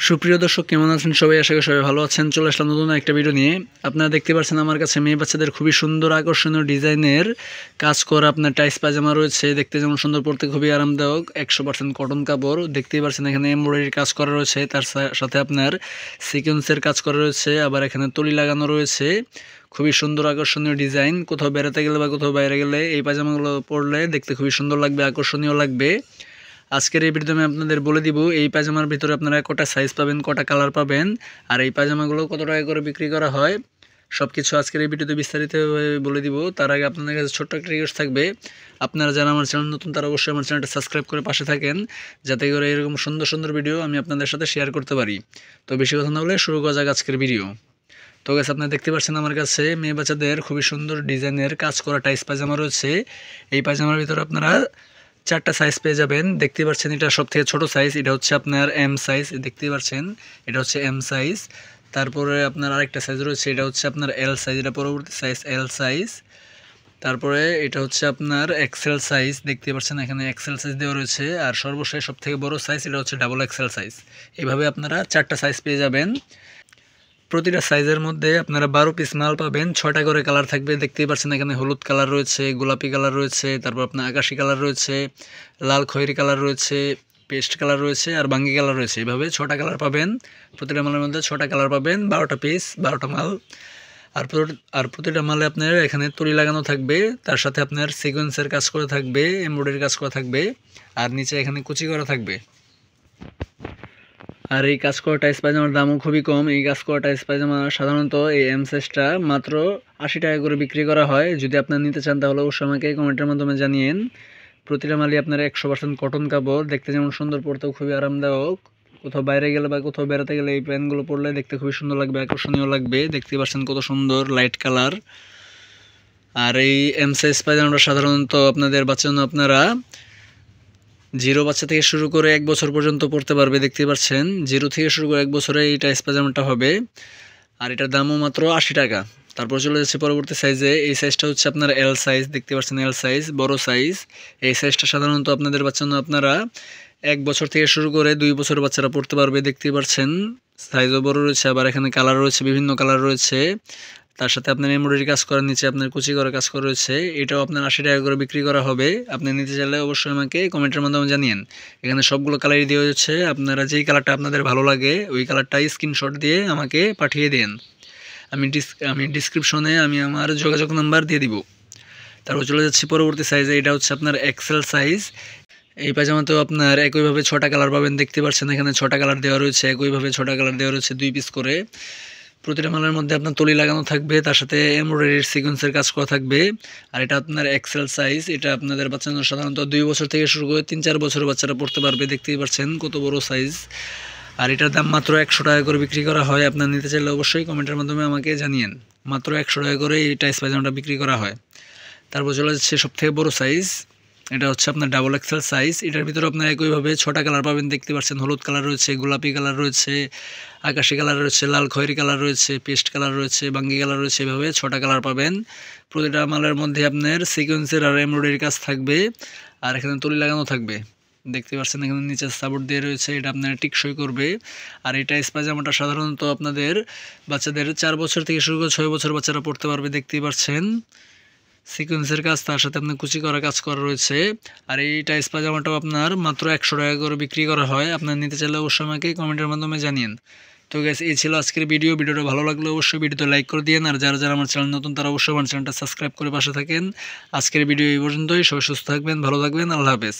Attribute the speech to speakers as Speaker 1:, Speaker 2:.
Speaker 1: সুপ্রিয় দর্শক, কেমন আছেন সবাই? আশা করি সবাই ভালো আছেন। চলে আসলাম নতুন একটা ভিডিও নিয়ে। আপনারা দেখতে পাচ্ছেন আমার কাছে মেয়ে বাচ্চাদের খুবই সুন্দর আকর্ষণীয় ডিজাইনের কাজ করা আপনার টাইস পায়জামা রয়েছে। দেখতে যেমন সুন্দর, পড়তে খুবই আরামদায়ক, 100% কটন কাপড়। দেখতেই পাচ্ছেন এখানে এমব্রয়ডারির কাজ করা রয়েছে, তার সাথে আপনার সিকোয়েন্সের কাজ করা রয়েছে, আবার এখানে তলি লাগানো রয়েছে। খুবই সুন্দর আকর্ষণীয় ডিজাইন। কোথাও বেড়াতে গেলে বা কোথাও বাইরে গেলে এই পায়জামাগুলো পরলে দেখতে খুবই সুন্দর লাগবে, আকর্ষণীয় লাগবে। আজকের এই ভিডিওতে আমি আপনাদের বলে দিব এই পায়জামার ভিতরে আপনারা কটা সাইজ পাবেন, কটা কালার পাবেন, আর এই পায়জামাগুলো কত টাকা করে বিক্রি করা হয়, সব কিছু আজকের এই ভিডিওতে বিস্তারিতভাবে বলে দিব। তার আগে আপনাদের কাছে ছোট্ট একটা রিকোয়েস্ট থাকবে, আপনারা যারা আমার চ্যানেল নতুন তারা অবশ্যই আমার চ্যানেলটা সাবস্ক্রাইব করে পাশে থাকেন, যাতে করে এরকম সুন্দর সুন্দর ভিডিও আমি আপনাদের সাথে শেয়ার করতে পারি। তো বেশি কথা না বলে শুরু করা যাক আজকের ভিডিও। তো গাইস, আপনারা দেখতে পাচ্ছেন আমার কাছে মেয়ে বাচ্চাদের খুবই সুন্দর ডিজাইনের কাজ করা টাইস পায়জামা রয়েছে। এই পায়জামার ভিতরে আপনারা 4টা সাইজ পেয়ে যাবেন। দেখতে পাচ্ছেন এটা সবথেকে ছোট সাইজ, এটা হচ্ছে আপনার এম সাইজ। দেখতে পাচ্ছেন এটা হচ্ছে এম সাইজ। তারপরে আপনার আরেকটা সাইজ রয়েছে, এটা হচ্ছে আপনার এল সাইজ, এটা পরবর্তী সাইজ এল সাইজ। তারপরে এটা হচ্ছে আপনার এক্সেল সাইজ। দেখতে পাচ্ছেন এখানে এক্সেল সাইজ দেওয়া রয়েছে। আর সর্বশেষ সবথেকে বড় সাইজ এটা হচ্ছে ডাবল এক্সেল সাইজ। এইভাবে আপনারা 4টা সাইজ পেয়ে যাবেন। প্রতিটা সাইজের মধ্যে আপনারা 12 পিস মাল পাবেন। 6টা করে কালার থাকবে। দেখতেই পাচ্ছেন এখানে হলুদ কালার রয়েছে, গোলাপি কালার রয়েছে, তারপর আপনার আকাশি কালার রয়েছে, লাল খয়েরি কালার রয়েছে, পেস্ট কালার রয়েছে, আর বাঙ্গি কালার রয়েছে। এইভাবে 6টা কালার পাবেন। প্রতিটা মালের মধ্যে 6টা কালার পাবেন, 12টা পিস, 12টা মাল। আর প্রতিটা মালে আপনার এখানে তলি লাগানো থাকবে, তার সাথে আপনার সিকোয়েন্সের কাজ করা থাকবে, এমব্রয়ডারির কাজ করা থাকবে, আর নিচে এখানে কুচি করা থাকবে। আর এই কাজ করা টাইস পায়জামার দামও খুবই কম। এই কাজ করা টাইস পায়জামা সাধারণত এই এম সাইজটা মাত্র 80 টাকা করে বিক্রি করা হয়। যদি আপনারা নিতে চান তাহলে অবশ্যই আমাকে কমেন্টের মাধ্যমে জানিয়েন। প্রতিটা মালই আপনার 100% কটন কাপড়। দেখতে যেমন সুন্দর, পড়তেও খুবই আরামদায়ক। কোথাও বাইরে গেলে বা কোথাও বেড়াতে গেলে এই প্যান্টগুলো পরলে দেখতে খুবই সুন্দর লাগবে, আকর্ষণীয় লাগবে। দেখতে পাচ্ছেন কত সুন্দর লাইট কালার। আর এই এম সাইজ পায়জামাটা সাধারণত আপনাদের বাচ্চার জন্য আপনারা 0 বাচ্চা থেকে শুরু করে 1 বছর পর্যন্ত পড়তে পারবে। দেখতে পাচ্ছেন 0 থেকে শুরু করে 1 বছরে এই টাইস পায়জামাটা হবে। আর এটার দামও মাত্র 80 টাকা। তারপর চলে যাচ্ছে পরবর্তী সাইজে। এই সাইজটা হচ্ছে আপনার এল সাইজ। দেখতে পাচ্ছেন এল সাইজ, বড় সাইজ। এই সাইজটা সাধারণত আপনাদের বাচ্চার জন্য আপনারা 1 বছর থেকে শুরু করে 2 বছর বাচ্চারা পড়তে পারবে। দেখতে পাচ্ছেন সাইজও বড় রয়েছে, আবার এখানে কালার রয়েছে, বিভিন্ন কালার রয়েছে। তার সাথে আপনার এমব্রয়ডারি কাজ করার, নিচে আপনার কুচি করা কাজ করা রয়েছে। এটাও আপনার 80 টাকা করে বিক্রি করা হবে। আপনি নিতে চাইলে অবশ্যই আমাকে কমেন্টের মাধ্যমে জানিয়েন। এখানে সবগুলো কালারই দেওয়া হচ্ছে, আপনারা যেই কালারটা আপনাদের ভালো লাগে ওই কালারটাই স্ক্রিনশট দিয়ে আমাকে পাঠিয়ে দিন। আমি ডিসক্রিপশনে আমার যোগাযোগ নাম্বার দিয়ে দিব। তারপর চলে যাচ্ছি পরবর্তী সাইজে। এটা হচ্ছে আপনার এক্সেল সাইজ। এই পায়জামাতেও আপনার একইভাবে 6টা কালার পাবেন। দেখতে পাচ্ছেন এখানে 6টা কালার দেওয়া রয়েছে, একইভাবে 6টা কালার দেওয়া রয়েছে, 2 পিস করে। প্রতিটা মালের মধ্যে আপনার তলি লাগানো থাকবে, তার সাথে এমব্রয়ডারির সিকোয়েন্সের কাজ করা থাকবে। আর এটা আপনার এক্সেল সাইজ। এটা আপনাদের বাচ্চাদের সাধারণত 2 বছর থেকে শুরু করে 3-4 বছরের বাচ্চারা পড়তে পারবে। দেখতেই পাচ্ছেন কত বড় সাইজ। আর এটার দাম মাত্র 100 টাকা করে বিক্রি করা হয়। আপনার নিতে চাইলে অবশ্যই কমেন্টের মাধ্যমে আমাকে জানিয়েন। মাত্র 100 টাকা করে এই টাইস পায়জামাটা বিক্রি করা হয়। তারপর চলে যাচ্ছে সবথেকে বড় সাইজ। এটা হচ্ছে আপনার ডাবল এক্সেল সাইজ। এটার ভিতরে আপনার একইভাবে 6টা কালার পাবেন। দেখতে পাচ্ছেন হলুদ কালার রয়েছে, গোলাপি কালার রয়েছে, আকাশি কালার রয়েছে, লাল খয়েরি কালার রয়েছে, পেস্ট কালার রয়েছে, বাঙ্গি কালার রয়েছে। এভাবে 6টা কালার পাবেন। প্রতিটা মালের মধ্যে আপনার সিকোয়েন্সের আর এমব্রয়ডারি কাজ থাকবে, আর এখানে তলি লাগানো থাকবে। দেখতে পাচ্ছেন এখানে নিচে সাপোর্ট দিয়ে রয়েছে, এটা আপনার টিকসই করবে। আর এই টাইস পায়জামাটা সাধারণত আপনাদের বাচ্চাদের 4 বছর থেকে শুরু করে 6 বছর বাচ্চারা পড়তে পারবে। দেখতেই পাচ্ছেন সিকোয়েন্সের কাজ, তার সাথে আপনার কুচি করা কাজ করা রয়েছে। আর এই টাইস পায়জামাটাও আপনার মাত্র 100 টাকা করে বিক্রি করা হয়। আপনার নিতে চাইলে অবশ্যই আমাকে কমেন্টের মাধ্যমে জানিয়েন। তো গাইস, এই ছিল আজকের ভিডিওটা ভালো লাগলে অবশ্যই ভিডিওতে লাইক করে দিন। আর যারা যারা আমার চ্যানেল নতুন তারা অবশ্যই আমার চ্যানেলটা সাবস্ক্রাইব করে পাশে থাকেন। আজকের ভিডিও এই পর্যন্তই। সবাই সুস্থ থাকবেন, ভালো থাকবেন, আল্লাহ হাফেজ।